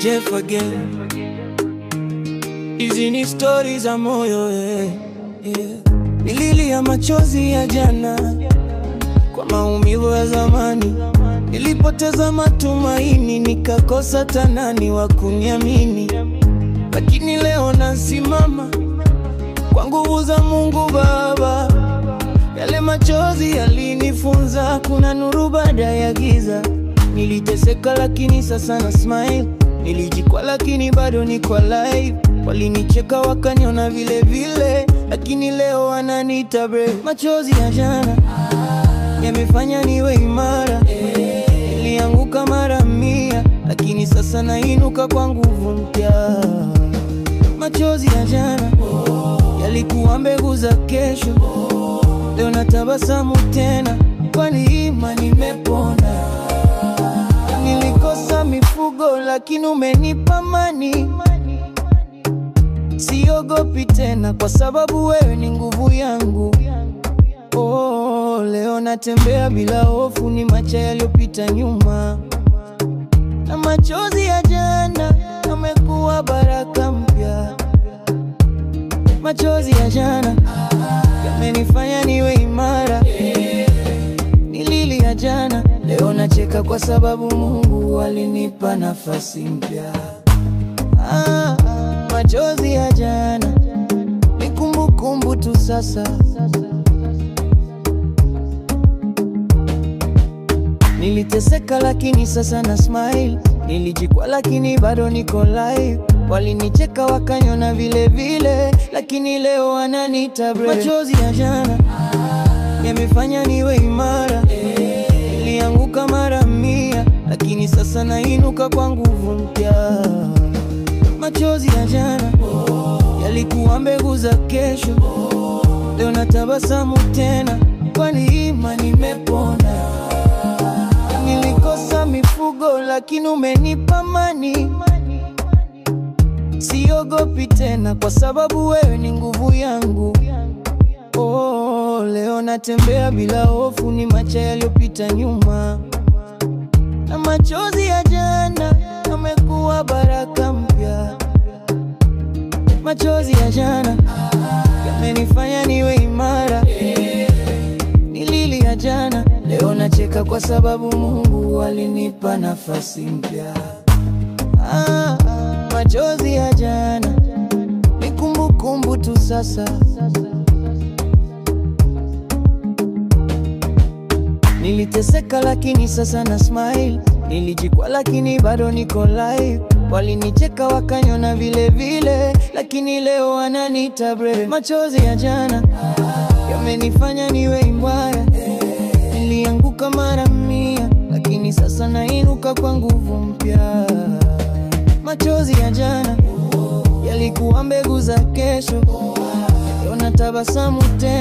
Jeff again. Hizi ni stories za moyo Nililia machozi ya jana kwa maumivu ya zamani. Nilipoteza matumaini, nikakosa tanani wa kuniamini. Lakini leo nasimama kwa nguvu za Mungu Baba. Yale machozi yalinifunza kuna nuru baada ya giza. Niliteseka lakini sasa na smile. Nilijikwa lakini bado niko alive. Walinicheka wakaniona vile vile, lakini leo wananiita brave. Machozi ya jana yamefanya niwe imara. Nilianguka mara 100, lakini sasa nainuka kwa nguvu mpya. Machozi ya jana yalikuwa mbegu za kesho. Leo natabasamu tena, kwani imani nimepona. Nilikosa mifugo lakini umenipa amani. Siogopi tena kwa sababu wewe ni nguvu yangu. Leo natembea bila hofu, ni macha yaliyopita nyuma. Na machozi ya jana yamekuwa baraka mpya. Machozi ya jana yamenifanya niwe imara. Nililia jana, leo nacheka kwa sababu Mungu alinipa nafasi mpya. Machozi ya jana ni kumbukumbu tu sasa. Niliteseka lakini sasa na smile. Nilijikwa lakini bado niko live. Walinicheka wakaniona vile vile, lakini leo wananiita brave. Machozi ya jana yamefanya niwe imara. Nilianguka mara 100, lakini sasa nainuka kwa nguvu mpya. Machozi ya jana yalikuwa mbegu za kesho. Leo natabasamu tena, kwani imani nimepona. Nilikosa mifugo lakini umenipa amani. Siogopi tena kwa sababu wewe ni nguvu yangu. Leo natembea bila hofu, ni macha yaliyopita nyuma. Na machozi ya jana yamekuwa baraka mpya. Machozi ya jana yamenifanya niwe imara. Nililia jana, leo nacheka kwa sababu Mungu alinipa nafasi mpya. Machozi ya jana ni kumbukumbu tu sasa. Niliteseka lakini sasa na smile. Nilijikwa lakini bado niko live. Walinicheka wakaniona vile vile, lakini leo wananiita brave. Machozi ya jana yamenifanya niwe imara. Nilianguka mara 100, lakini sasa nainuka kwa nguvu mpya. Machozi ya jana yalikuwa mbegu za kesho. Leo natabasamu tena.